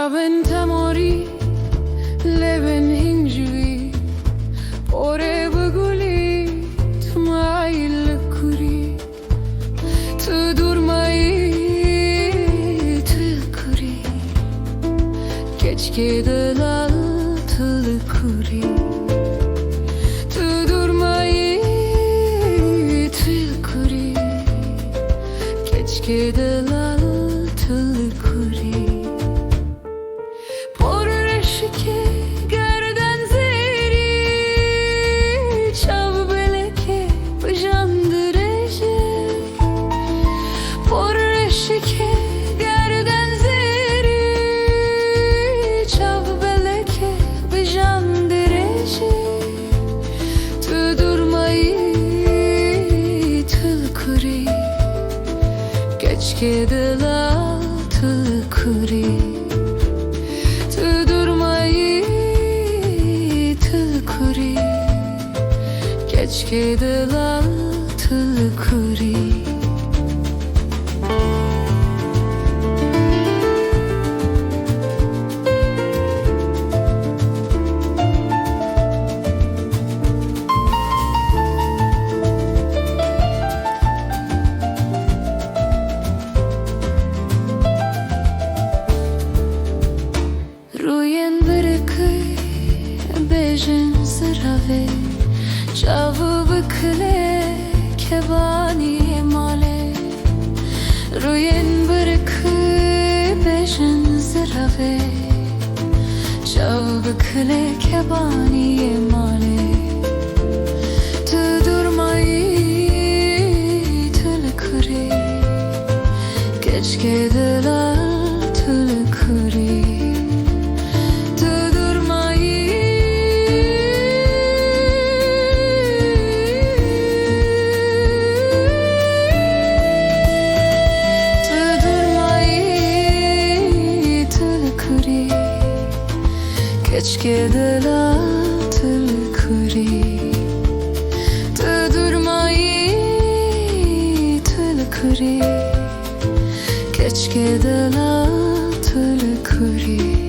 Ciaventa morì, leven hinjvi, ore băguli, mai lăcuri, tu durmayı tılkuri, keşke dalal tılkuri, tu durmayı tılkuri, keşke dalal tılkuri. Porreşke gerden zeri, çav beleke bajandırıcı. Porreşke gerden zeri, çav beleke bajandırıcı. Tu durmayı tılkuri, keşke dalal tılkuri. Keşke dalal tılkuri. Ruyen bırakı bejin zırave, çavı bıkle kebani male. Ruyen bırakı bejin zırave, çavı bıkle kebani male. Tu durmayı tılkuri, keşke dalal tılkuri. Keşke dalal tılkuri, tu durmayı tılkuri, keşke dalal tılkuri.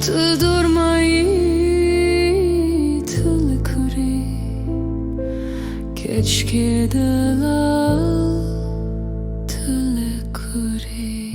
Tu durmayı tılkuri, keşke dalal tılkuri.